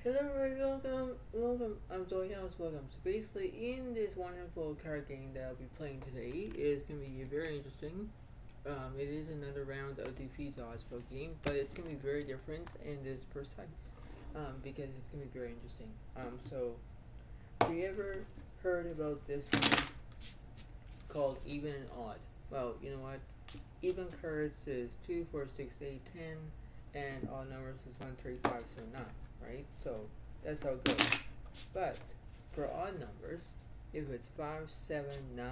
Hello everybody, welcome, I'm Zodiac, welcome. So basically, in this wonderful card game that I'll be playing today, is going to be very interesting. It is another round of Defeat the Oswald game, but it's going to be very different and is precise, because it's going to be very interesting. So, have you ever heard about this one called Even and Odd? Well, you know what? Even cards is 2, 4, 6, 8, 10, and odd numbers is 1, 3, 5, 7, 9, right? So that's how it goes. But for odd numbers, if it's 5, 7, 9,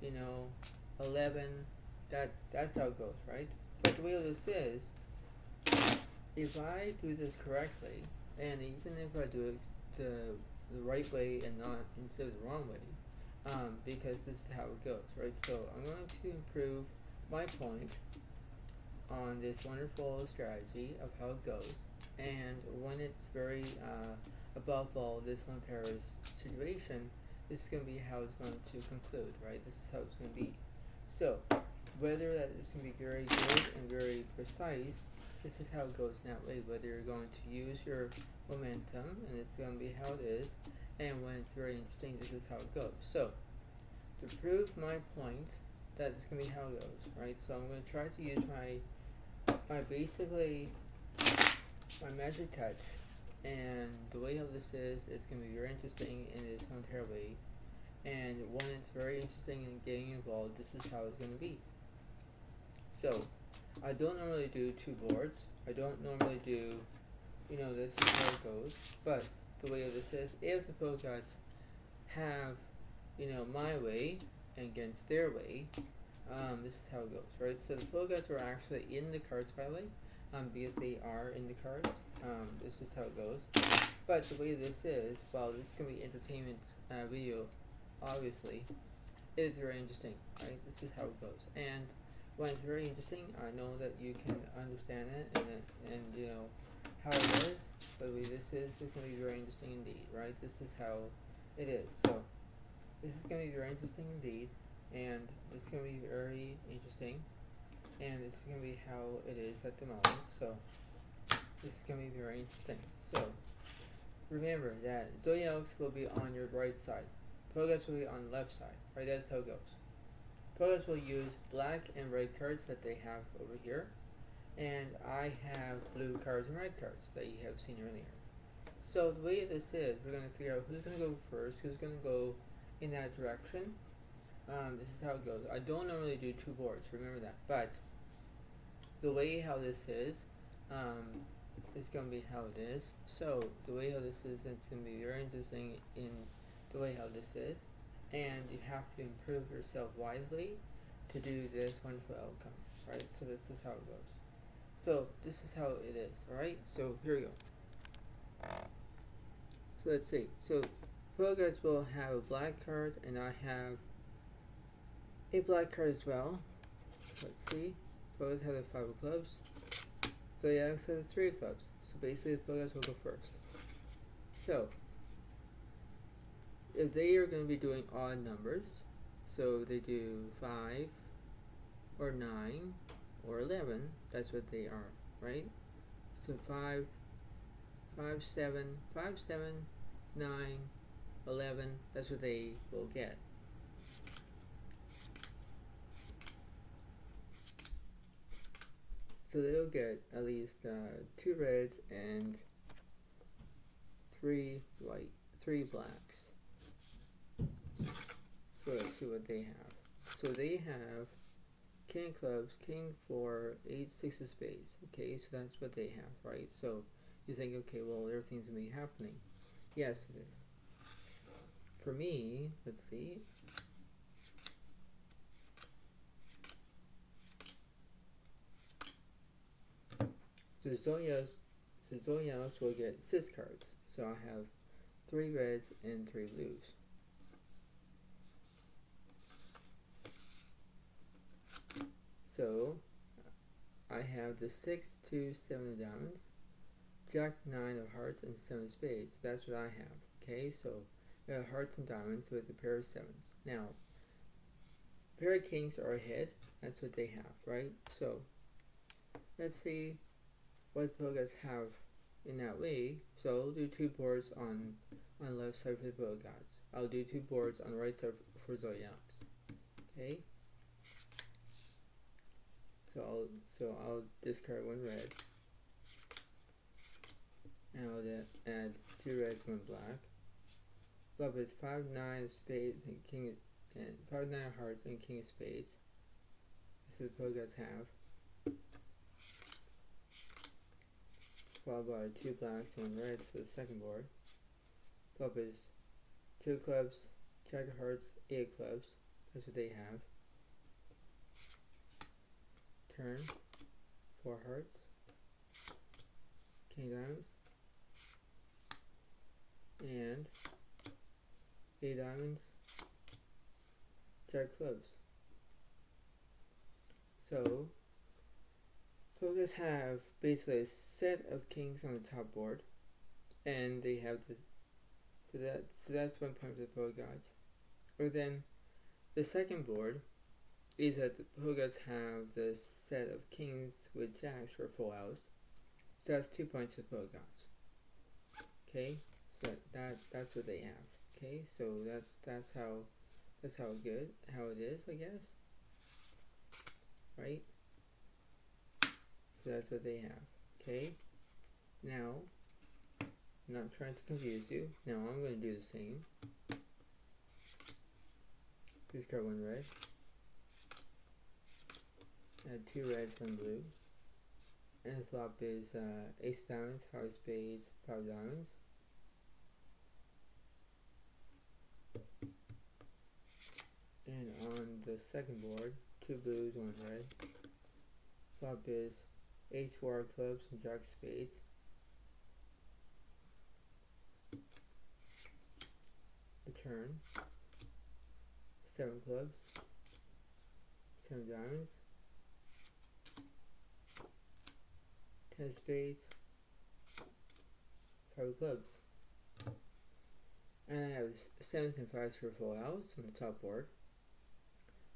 you know, 11, that's how it goes, right? But the way this is, if I do this correctly, and even if I do it the right way and not instead of the wrong way, because this is how it goes, right? So I'm going to improve my point on this wonderful strategy of how it goes, and when it's very above all this one terrorist situation, this is going to be how it's going to conclude, right? This is how it's going to be. So whether that is going to be very good and very precise, this is how it goes in that way. Whether you're going to use your momentum, and it's going to be how it is, and when it's very interesting, this is how it goes. So to prove my point that it's going to be how it goes, right? So I'm going to try to use my basically my magic touch, and the way how this is, it's going to be very interesting and it's going to tear away. And when it's very interesting and getting involved, this is how it's going to be. So I don't normally do two boards. I don't normally do, this is how it goes. But the way this is, if the Pogots have, my way against their way, this is how it goes, right? So the Pogots are actually in the cards, by the way, because they are in the cards. This is how it goes. But the way this is, well, this is going to be entertainment video, obviously. It is very interesting, right? This is how it goes. And when it's very interesting, I know that you can understand it and you know how it is. But the way this is, it's going to be very interesting indeed, right? This is how it is. So this is going to be very interesting indeed, and this is going to be very interesting, and this is going to be how it is at the moment. So this is going to be very interesting. So remember that Zodiacs will be on your right side. Pogots will be on the left side. Right, that's how it goes. Pogots will use black and red cards that they have over here. And I have blue cards and red cards that you have seen earlier. So the way this is, we're going to figure out who's going to go first, who's going to go in that direction. This is how it goes. I don't normally do two boards, remember that. But the way how this is going to be how it is. So the way how this is, it's going to be very interesting in the way how this is. And you have to improve yourself wisely to do this wonderful outcome, right? So this is how it goes. So this is how it is, alright? So here we go. So let's see. So Pogots will have a black card, and I have a black card as well. Let's see. Pogots have the 5 of clubs. Zodiac has 3 of clubs. So basically the Pogots will go first. So if they are going to be doing odd numbers, so they do 5 or 9 or 11, that's what they are, right? So 5, 5, 7, 5, 7, 9, 11, that's what they will get. So they'll get at least 2 reds and 3 white, 3 blacks. So let's see what they have. So they have King of clubs, King 4, 8, 6 of spades. Okay, so that's what they have, right? So you think, okay, well, everything's going to be happening. Yes, it is. For me, let's see. So Zodiacs will get 6 cards. So I have 3 reds and 3 blues. So I have the 6, 2, 7 of diamonds, Jack, 9 of hearts, and 7 of spades. That's what I have. Okay, so we have hearts and diamonds with a pair of 7s. Now, pair of kings are ahead. That's what they have, right? So let's see what Pogots have in that way. So I'll do 2 boards on the left side for the Bow Gods. I'll do 2 boards on the right side for Zodiacs. Okay. So I'll discard 1 red, and I'll add 2 reds, 1 black. Flop is 5, 9 of spades and king, and 5, 9 of hearts and king of spades. So the Bow Gods have. Followed by 2 blacks and 1 red for the second board. Flop is 2 clubs, Jack of hearts, 8 of clubs. That's what they have. Turn, 4 hearts, king diamonds, and 8 diamonds, Jack clubs. So Pokers have basically a set of kings on the top board, and they have so that's 1 point for the Poker Gods. Or then the second board is that the Poker Gods have the set of kings with jacks for full house. So that's 2 points for the Poker Gods. Okay, so that's what they have. Okay, so that's how it is, I guess. Right? So that's what they have. Okay? Now, I'm not trying to confuse you. Now I'm going to do the same. Discard 1 red. Add 2 reds, 1 blue. And the flop is ace diamonds, 5 spades, 5 diamonds. And on the second board, 2 blues, 1 red. Flop is ace, 4 clubs, and jack spades. The turn, 7 clubs, 7 diamonds, 10 spades, 5 clubs. And I have 7s and 5s for full house on the top board.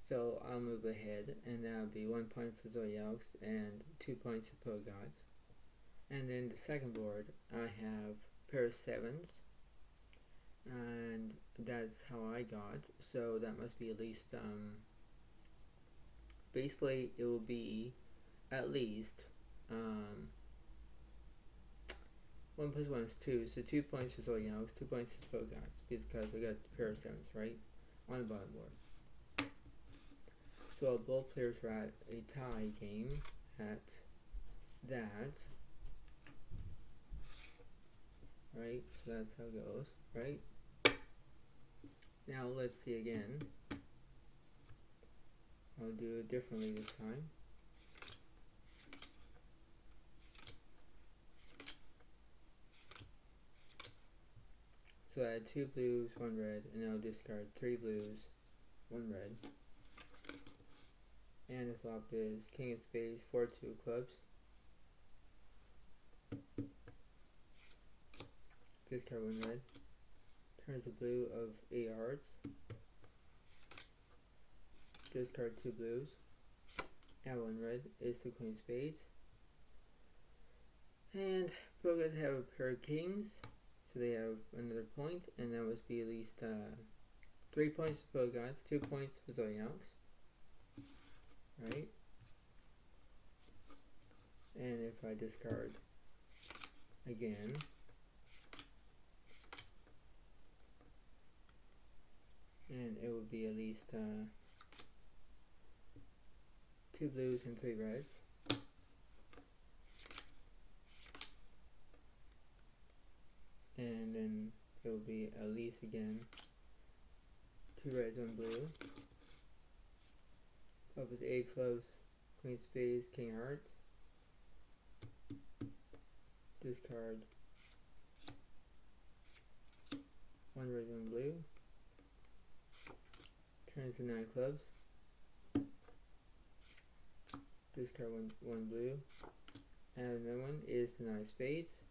So I'll move ahead, and that'll be 1 point for Zodiacs and 2 points for Poker Gods. And then the second board, I have a pair of 7s, and that's how I got. So that must be at least, basically it will be at least 1 plus 1 is 2, so 2 points for Zodiacs, 2 points for Poker Gods, because I got a pair of 7s, right, on the bottom board. So both players are at a tie game at that, right? So that's how it goes, right? Now let's see again. I'll do it differently this time. So I had 2 blues, 1 red, and I'll discard 3 blues, 1 red. And the flop is king of spades, 4, 2 clubs. Discard 1 red. Turns the blue of 8 hearts. Discard 2 blues. Add 1 red is the queen of spades. And Pokers have a pair of kings, so they have another point, and that must be at least 3 points for Poker Gods, 2 points for Zodiacs. Right? And if I discard again, and it would be at least 2 blues and 3 reds. And then it will be at least again 2 reds, 1 blue. Flop is 8 clubs, queen spades, king hearts. Discard 1 red, 1 blue. Turns to 9 clubs. Discard 1 blue. And another one is the 9 spades.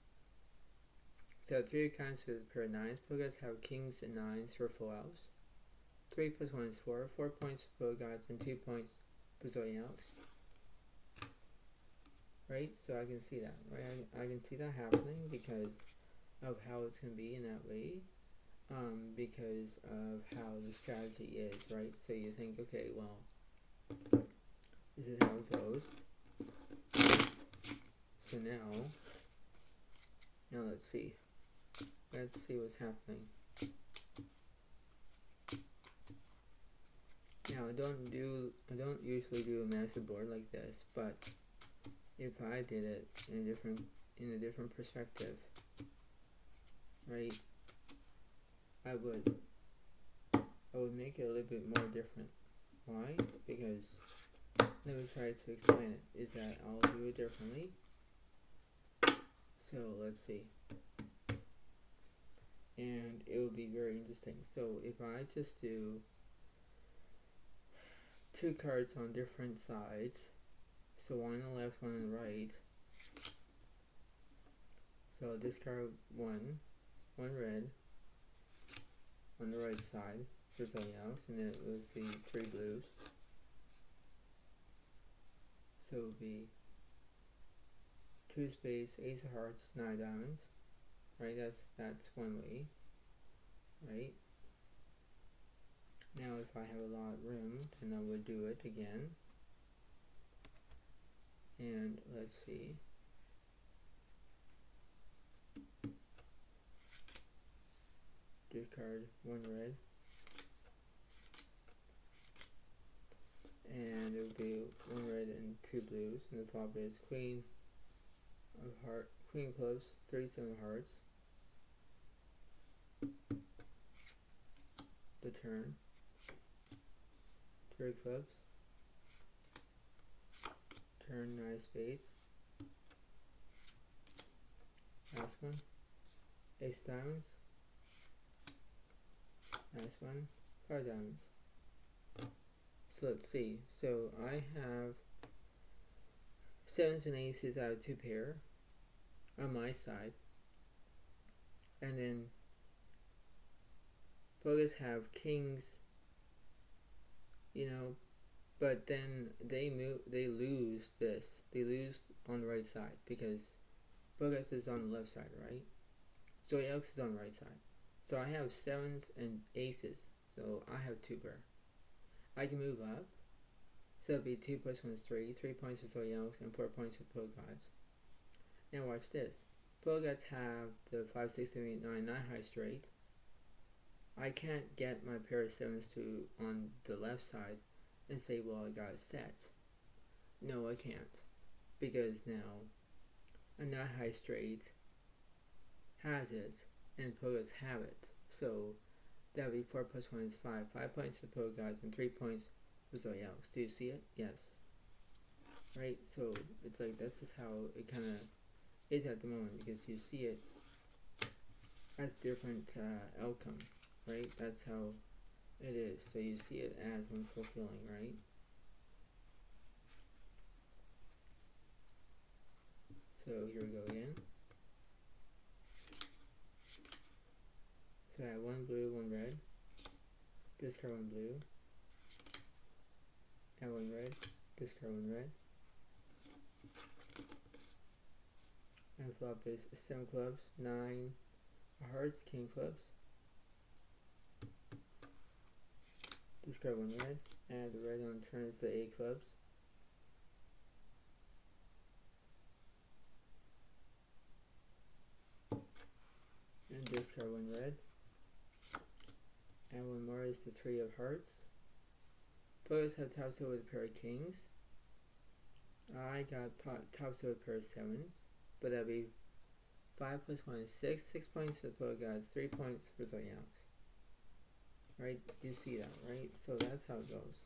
So 3 accounts for the pair of 9s. Pokers have kings and 9s for full house. 3 plus 1 is 4. 4 points for Poker Gods and 2 points for Zodiacs. right? So I can see that, right? I can see that happening because of how it's going to be in that way, because of how the strategy is, right? So you think, okay, well, this is how it goes. So now let's see what's happening. Now I don't usually do a massive board like this, but if I did it in a different perspective, right, I would make it a little bit more different. Why? Because, let me try to explain it, is that I'll do it differently. So let's see. And it will be very interesting. So if I just do 2 cards on different sides, so one on the left, one on the right. So this card one red on the right side for Zodiac, and it was the 3 blues. So it would be 2 spades, ace of hearts, 9 diamonds. Right, that's one way. Right. Now if I have a lot of room, then I would do it again. And let's see. Discard 1 red. And it would be 1 red and 2 blues. And the flop is queen clubs, 37 hearts. The turn. 3 clubs. Turn 9 spades. Last one. Ace diamonds. Last one. 5 diamonds. So let's see. So I have 7s and aces out of 2 pair on my side. And then both have kings, but then they lose this. They lose on the right side because Bogus is on the left side, right? Zodiac is on the right side. So I have 7s and aces. So I have 2 pair. I can move up. So it'll be 2 plus 1 is 3. 3 points for Zodiac and 4 points for Pogods. Now watch this. Pogods have the 5, 6, 7, 8, 9, 9 high straight. I can't get my pair of 7s to on the left side and say, well, I got a set. No, I can't. Because now a 9 high straight has it and Pogods have it. So that would be 4 plus 1 is 5. 5 points for Pogods and 3 points for Zodiac. Do you see it? Yes. Right? So it's like this is how it kind of is at the moment because you see it as different outcome. Right? That's how it is. So you see it as unfulfilling, right? So here we go again. So I have 1 blue, 1 red. Discard 1 blue. Add 1 red. Discard 1 red. And flop is 7 clubs, 9 hearts, king clubs. Discard 1 red. Add the red on turn is the 8 clubs. And discard 1 red. And 1 more is the 3 of hearts. Both have top set with a pair of kings. I got top set with a pair of 7s. But that'd be 5 plus 1 is 6. 6 points for the Pogods, 3 points for Zodiac. Right? You see that, right? So that's how it goes.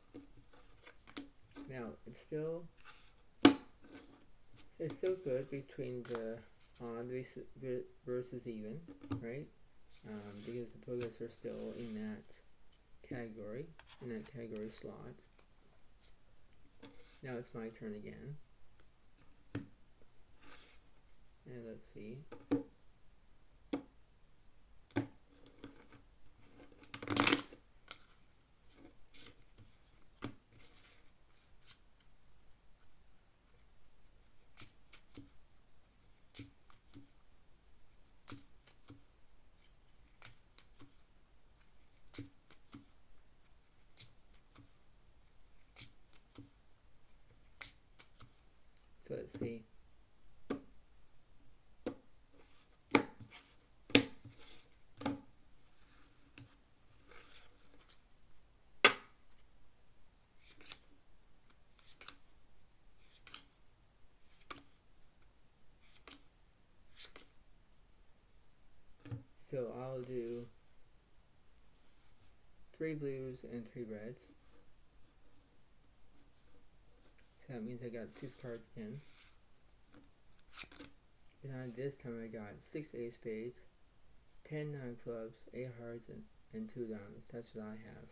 Now, it's still good between the odd versus even, right? Because the Pogods are still in that category slot. Now it's my turn again. And let's see. So I'll do 3 blues and 3 reds. So that means I got 6 cards again. And this time I got 6 ace spades, 10 9 clubs, 8 hearts, and 2 diamonds. That's what I have.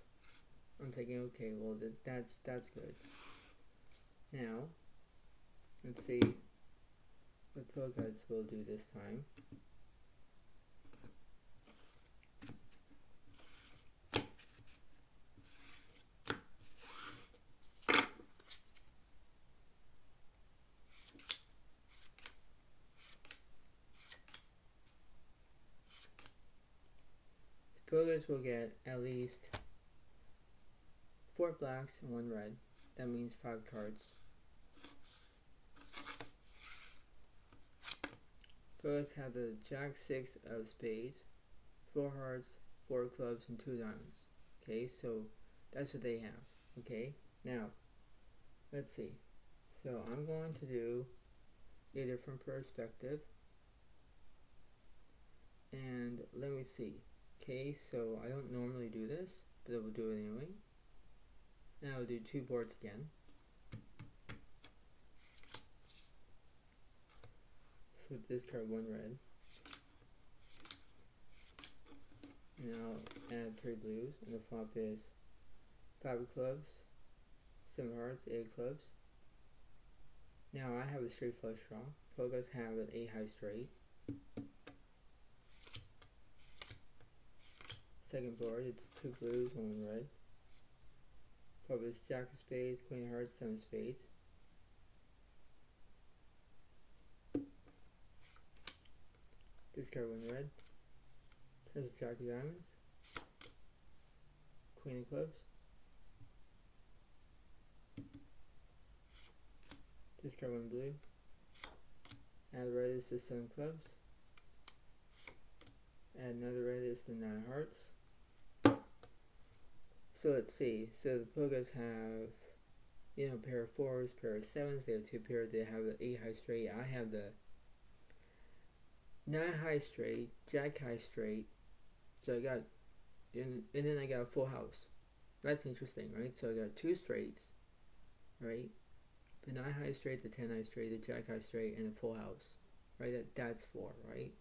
I'm thinking, okay, well that's good. Now, let's see what pro cards will do this time. Progress will get at least 4 blacks and 1 red. That means 5 cards. Progress have the Jack-6 of spades, 4 hearts, 4 clubs, and 2 diamonds. Okay, so that's what they have. Okay, now let's see. So I'm going to do a different perspective, and let me see. Okay, so I don't normally do this, but I will do it anyway. Now I'll do 2 boards again. So discard 1 red. Now add 3 blues, and the flop is 5 clubs, 7 hearts, 8 clubs. Now I have a straight flush draw. Pro guys have an 8 high straight. Second board, it's 2 blues, 1 red. Flop is Jack of spades, Queen of hearts, 7 spades. Discard 1 red. Turns to Jack of diamonds. Queen of clubs. Discard 1 blue. Add red is the 7 clubs. Add another red is the 9 hearts. So let's see. So the Pogas have, a pair of 4s, pair of 7s. They have 2 pairs. They have the 8 high straight. I have the 9 high straight, Jack high straight. So I got, and then I got a full house. That's interesting, right? So I got 2 straights, right? The 9 high straight, the 10 high straight, the Jack high straight, and a full house, right? That's 4, right?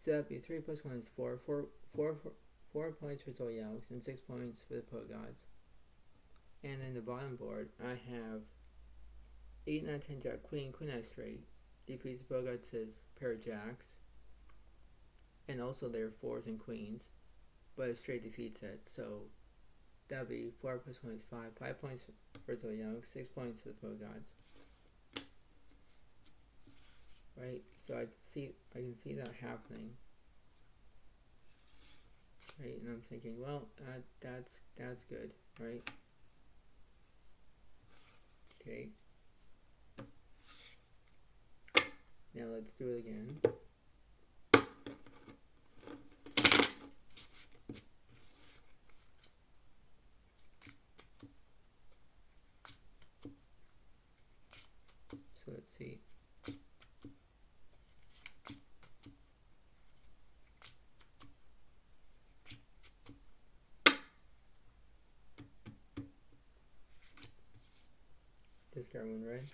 So that'd be 3 plus 1 is 4. 4 points for Zodiac and 6 points for the Poet Gods. And then the bottom board, I have 8, 9, 10, Jack, Queen, Queen high straight. Defeats the Poet Gods says pair of Jacks. And also their 4s and Queens. But a straight defeats it. So that'd be 4 plus 1 is 5. 5 points for Zodiac, 6 points for the Poet Gods. Right? So I can see that happening. Right? And I'm thinking, well, that's good, right? Okay. Now let's do it again. So let's see. Discard 1 red.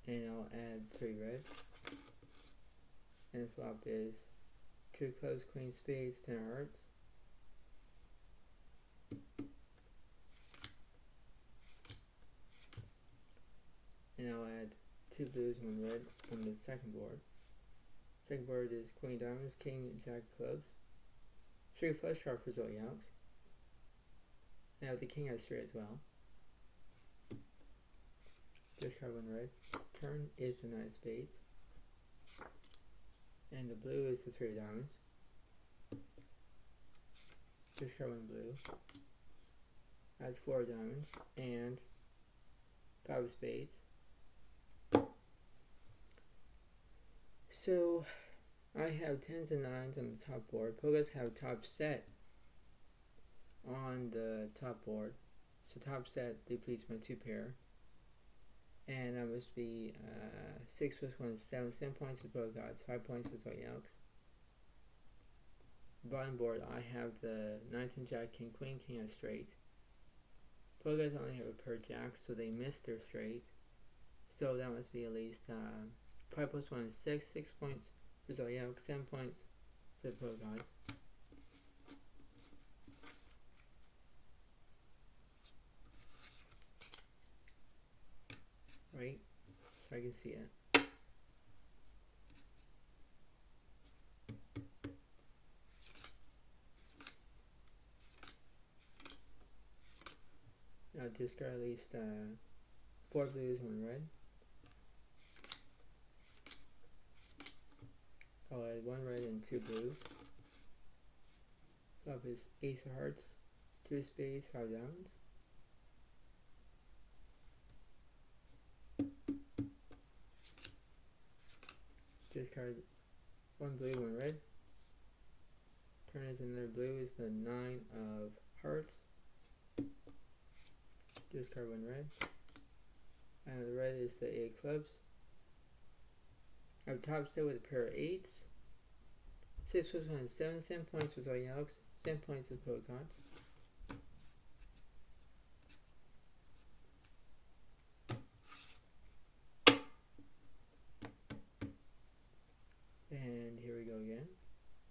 And I'll add 3 red. And the flop is 2 clubs, Queen spades, 10 hearts. And I'll add 2 blues, 1 red on the second board. Second board is Queen diamonds, King, Jack clubs. 3 flush draw for Zodiac. Now the King has 3 as well. Discard 1 red. Turn is the 9 spades. And the blue is the 3 of diamonds. Discard 1 blue. Adds 4 diamonds. And 5 of spades. So I have 10s and 9s on the top board. Pogas have top set on the top board. So top set defeats my 2 pair. And that must be 6 plus 1 is 7. 7 points for both gods, 5 points for Zodiac. Bottom board, I have the 19 Jack, King, Queen, King of straight. Both guys only have a pair of jacks, so they missed their straight. So that must be at least 5 plus 1 is 6. 6 points for Zodiac, 7 points for the pro gods. Right? So I can see it. Now discard at least 4 blues, 1 red. I'll add 1 red and 2 blues. Flop is ace of hearts, 2 spades, 5 diamonds. Discard 1 blue, 1 red. Turn is another blue is the 9 of hearts. Discard 1 red. And the red is the 8 of clubs. I have top set with a pair of 8s. 6 plus 1 is 7. 7 points for Zodiac. 7 points for both gods. And here we go again.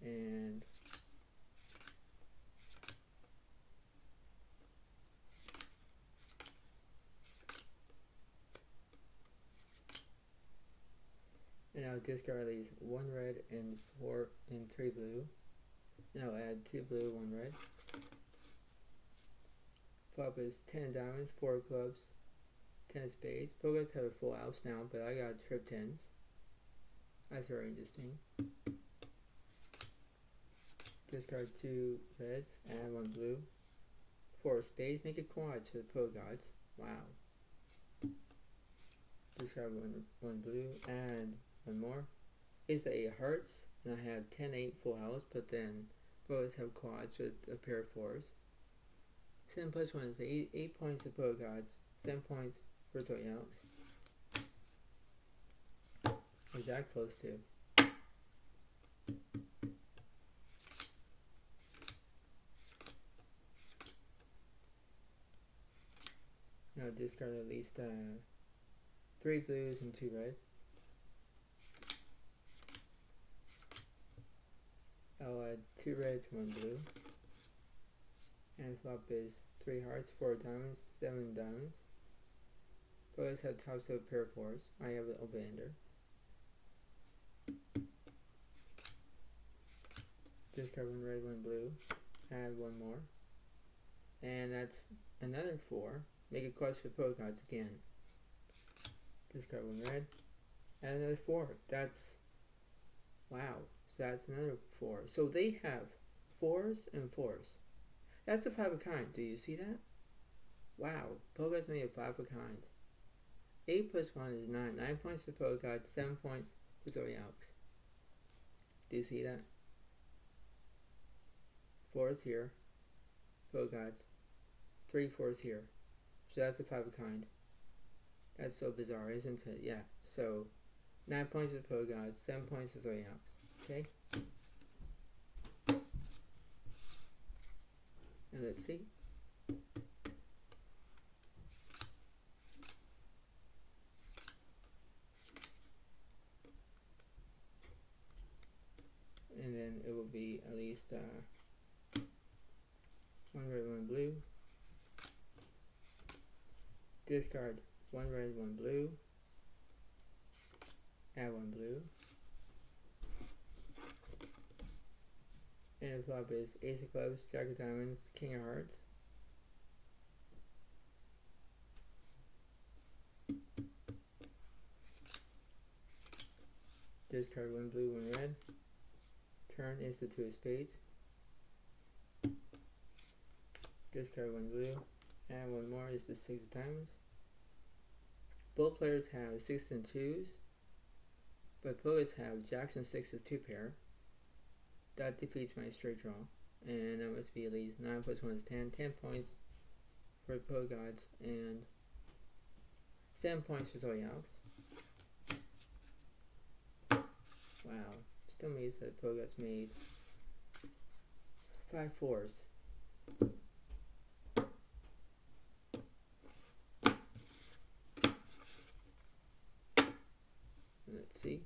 And I'll discard these 1 red and 4 and 3 blue. And I'll add 2 blue, 1 red. Flop is 10 diamonds, 4 clubs, 10 spades. Both guys have a full house now, but I got trip 10s. That's very interesting. Discard 2 reds, add 1 blue. 4 spades, make it quad to the pro gods. Wow. Discard 1 blue, add 1 more. Is the 8 of hearts, and I have 10, 8 full house, but then both have quads with a pair of 4s. 7 plus 1 is 8 points for pro gods, 7 points for Zodiac. Or Jack close to. Now discard at least 3 blues and 2 red. I'll add 2 reds, 1 blue. And flop is 3 hearts, 4 diamonds, 7 diamonds. Both have tops of a pair of 4s. I have an open-ender. Discard 1 red, 1 blue. Add 1 more. And that's another 4. Make a quest for pro cards again. Discard 1 red. And another 4. That's... wow. So that's another 4. So they have 4s and 4s. That's a 5 of kind. Do you see that? Wow. Pro cards made a 5 of kind. 8 plus 1 is 9. 9 points for pro cards. 7 points for Zodiac. Do you see that? 4s here. Pro cards. 3 4s here. So that's a 5 of kind. That's so bizarre, isn't it? Yeah. So 9 points for pro gods, 7 points for Zodiac. Okay? And let's see. And then it will be at least 1 red, 1 blue. Discard 1 red, 1 blue. Add 1 blue. And the flop is ace of clubs, jack of diamonds, king of hearts. Discard 1 blue, 1 red. Turn is the 2 of spades. Discard 1 blue. And 1 more is the 6 of diamonds. Both players have 6s and 2s, but both have jacks and 6s 2 pair. That defeats my straight draw, and that must be at least 9 plus 1 is 10. 10 points for pro gods, and 7 points for Zodiac. Wow. Still means that Bogart's made 5 fours. Let's see.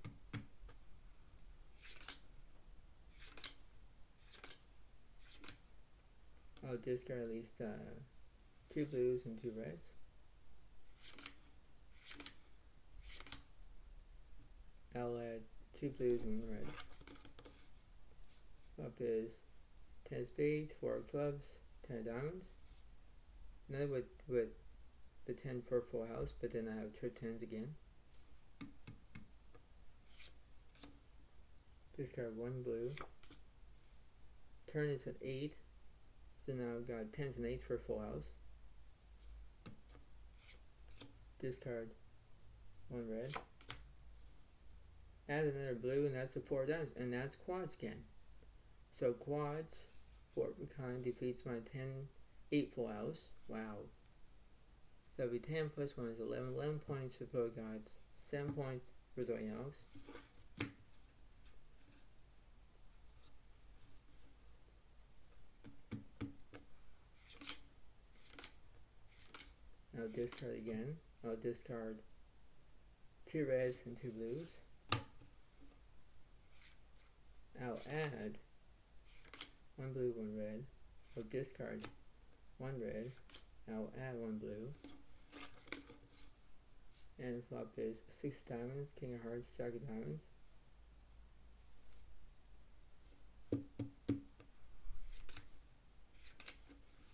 I'll discard at least 2 blues and 2 reds. I'll add 2 blues and 1 red. Up is 10 spades, 4 clubs, 10 diamonds. Another with the 10 for full house, but then I have trip 10s again. Discard 1 blue. Turn is at 8. So now I've got 10s and 8s for full house. Discard 1 red. Add another blue, and that's a 4 diamonds, and that's quads again. So quads, 4 of a kind, defeats my 8 full house. Wow. So that'll be 10 plus 1 is 11. 11 points for Bogart's, 7 points for Zodiac's. I'll discard again. I'll discard 2 reds and 2 blues. I'll add 1 blue, 1 red. I'll discard 1 red. I'll add 1 blue. And the flop is 6 diamonds, king of hearts, jack of diamonds.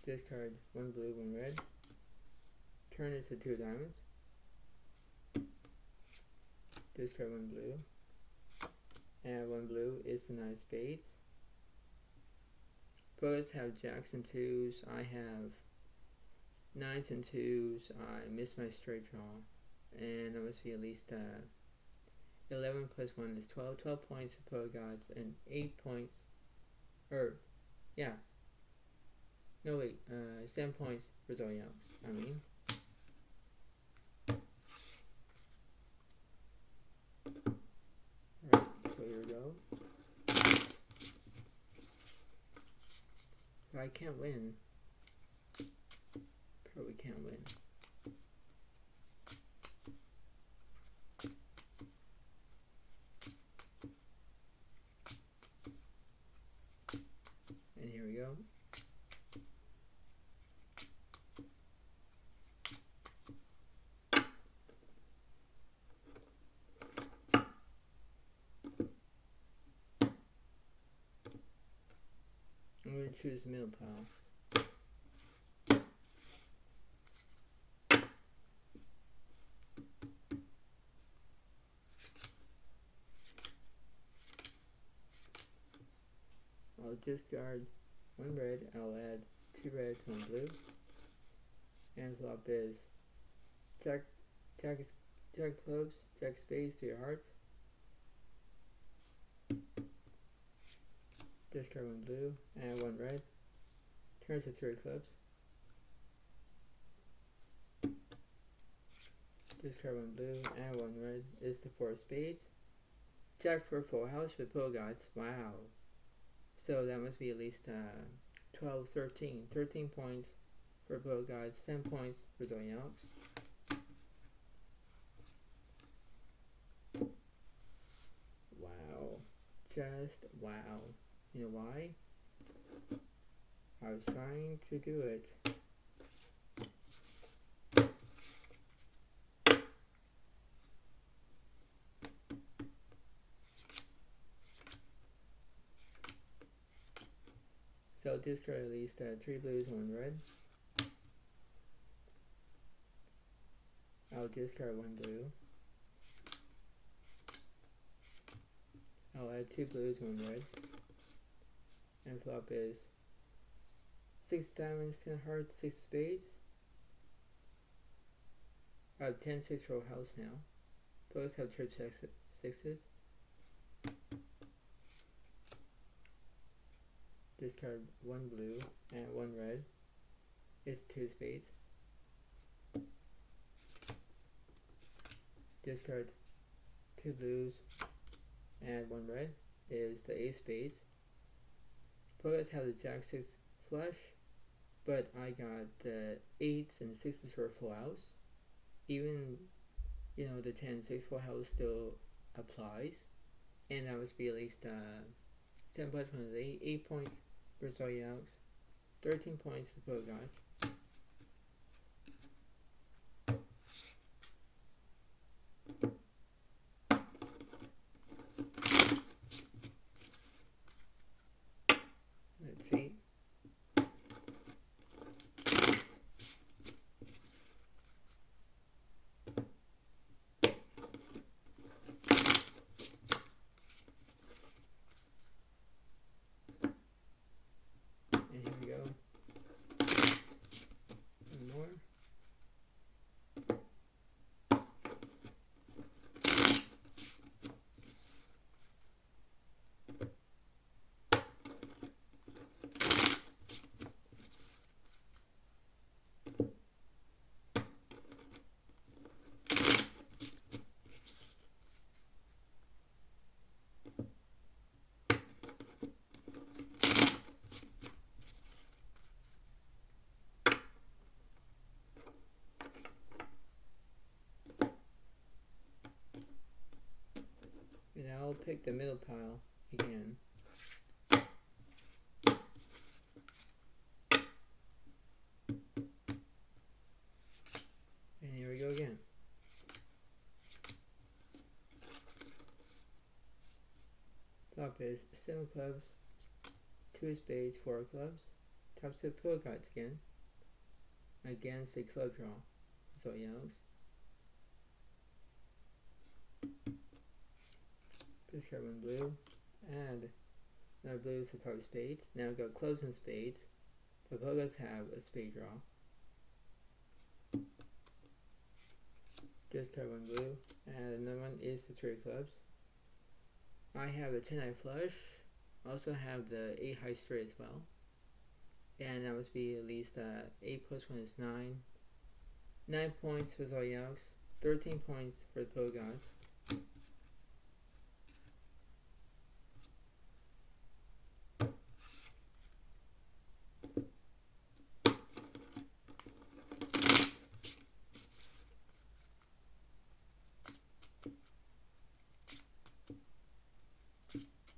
Discard 1 blue, 1 red. Turn it to 2 diamonds. Discard 1 blue. And 1 blue is the 9 spades. Both have jacks and 2s. I have 9s and 2s. I missed my straight draw. And that must be at least 11 plus 1 is 12. 12 points for Bogart's and 8 points. Yeah. No, wait. 7 points for Zodiac. Alright, so here we go. But I can't win. Probably can't win. And here we go. I'm going to choose the middle pile. I'll discard 1 red. I'll add 2 reds, 1 blue. And flop is jack clubs, jack spades, 3 hearts. Discard 1 blue and 1 red. Turns to 3 clubs. Discard 1 blue and 1 red is the 4 spades. Jack for full house with Bogart's. Wow. So that must be at least 12, 13. 13 points for Bogart's, 10 points for Zodiac's. Wow. Just wow. You know why? I was trying to do it. So discard at least 3 blues, 1 red. I'll discard 1 blue. I'll add 2 blues, 1 red. And flop is 6 diamonds, 10 hearts, 6 spades. I have 10 6-row house now. Both have trip 6s. Discard 1 blue and 1 red. It's 2 spades. discard 2 blues, add 1 red, is the ace spades. Opponents have the Jack-6 flush, but I got the 8s and 6s for full house. Even, the 10-6 full house still applies. And that must be at least 7 points from the 8 points for Zodiac, 13 points to both guys. Let's see. And here we go. One more. And I'll pick the middle pile again. And here we go again. Top is 7 clubs, 2 spades, 4 clubs. Top 2 pillow cards again. Against the club draw. So yellows. Discard 1 blue. Add another blue to 5 spades. Now we've got clubs and spades. The opponents have a spade draw. Discard 1 blue. And another one is the 3 clubs. I have the 10-eye flush. Also have the 8 high straight as well. And that must be at least 8 plus 1 is 9. 9 points for Zodiac. 13 points for the Polygons.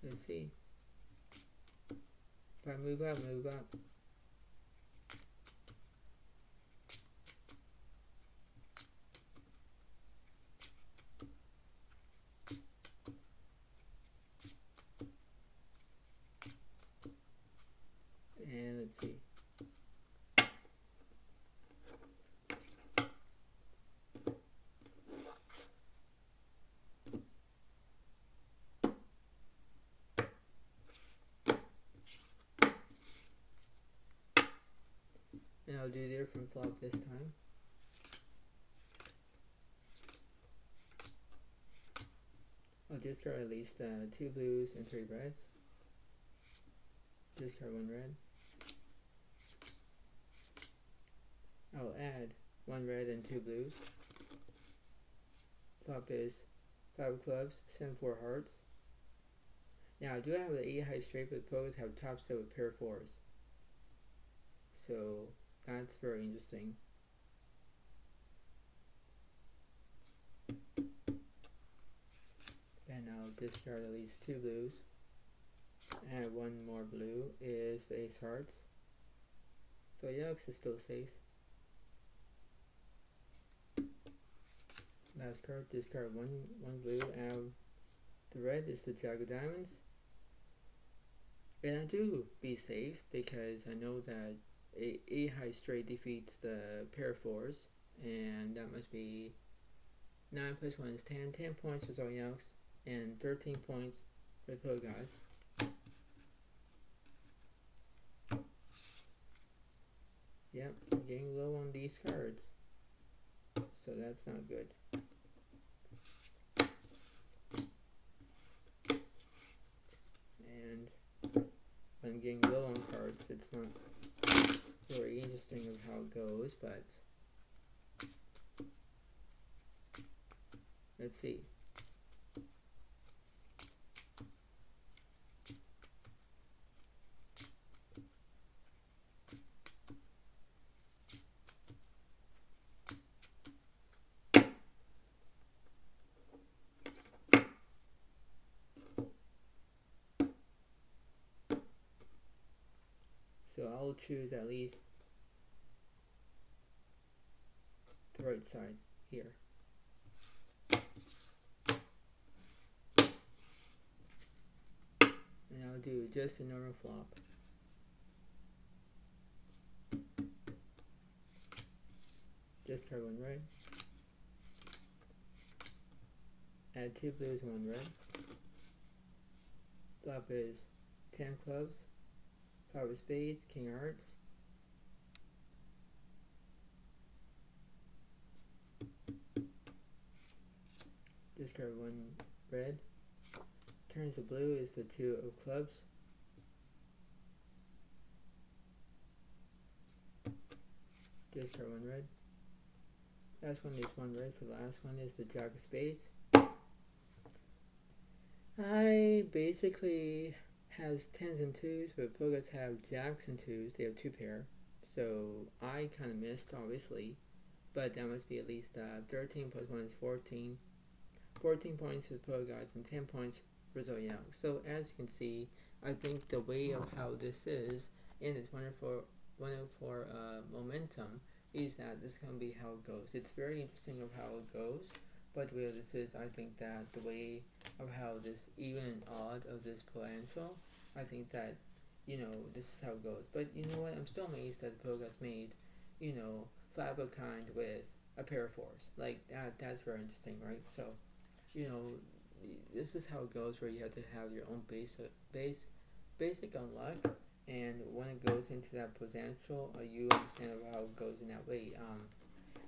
Let's see. If I move up, move up. And let's see. And I'll do different flop this time. I'll discard at least 2 blues and 3 reds. Discard 1 red. I'll add 1 red and 2 blues. Flop is 5 clubs, 7 4 hearts. Now I do have the 8 high straight, but the pros have top set with pair of 4s. So that's very interesting. And I'll discard at least 2 blues. And 1 more blue is the ace hearts. So Yux is still safe. Last card, discard one blue, and the red is the Jack of diamonds. And I do be safe because I know that a high straight defeats the pair of 4s, and that must be 9 plus 1 is 10. 10 points for Zodiac, and 13 points for the Pro guys. Yep, I'm getting low on these cards, so that's not good. And when I'm getting low on cards, it's not very interesting of how it goes, but Let's see. So I'll choose at least the right side here. And I'll do just a normal flop. Discard 1 red. Add 2 blues, 1 red. Flop is 10 clubs, 5 of spades, king of hearts. Discard 1 red. Turns to blue is the 2 of clubs. Discard 1 red. Last one is 1 red for the last one is the Jack of spades. I basically has 10s and 2s, but Pogas have Jacks and 2s. They have 2 pair. So I kind of missed, obviously. But that must be at least 13 plus 1 is 14. 14 points for Pogas and 10 points for Zodiac. So as you can see, I think the way of how this is in this wonderful momentum is that this is going to be how it goes. It's very interesting of how it goes. But the way this is, I think that the way of how this even and odd of this potential, I think that, this is how it goes. But you know what? I'm still amazed that Pogas made, 5 of a kind with a pair of 4s. Like, that's very interesting, right? So, this is how it goes, where you have to have your own basic on luck. And when it goes into that potential, you understand how it goes in that way.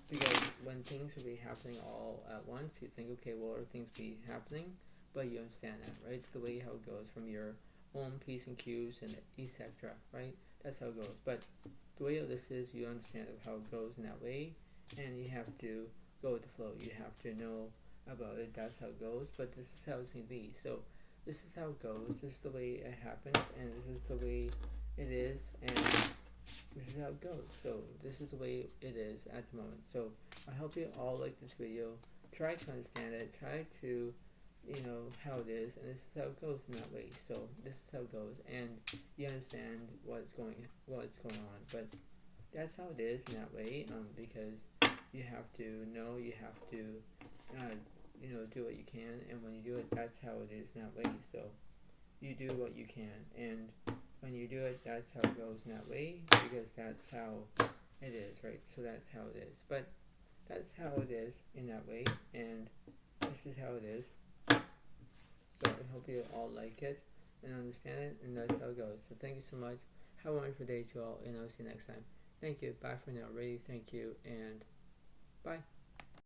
Because when things will be happening all at once, you think, okay, well, are things be happening? But you understand that, right? It's the way how it goes from your own P's and Q's and etc., right? That's how it goes. But the way of this is, you understand how it goes in that way, and you have to go with the flow. You have to know about it. That's how it goes. But this is how it's going to be. So this is how it goes. This is the way it happens, and this is the way it is, and this is how it goes. So this is the way it is at the moment. So I hope you all like this video. Try to understand it. Try to, how it is, and this is how it goes in that way. So this is how it goes, and you understand what's going on. But that's how it is in that way. Because you have to know, you have to, do what you can, and when you do it, that's how it is in that way. So you do what you can, and when you do it, that's how it goes in that way, because that's how it is, right? So that's how it is. But that's how it is in that way, and this is how it is. So I hope you all like it and understand it, and that's how it goes. So thank you so much. Have a wonderful day to all, and I'll see you next time. Thank you. Bye for now. Really, thank you, and bye.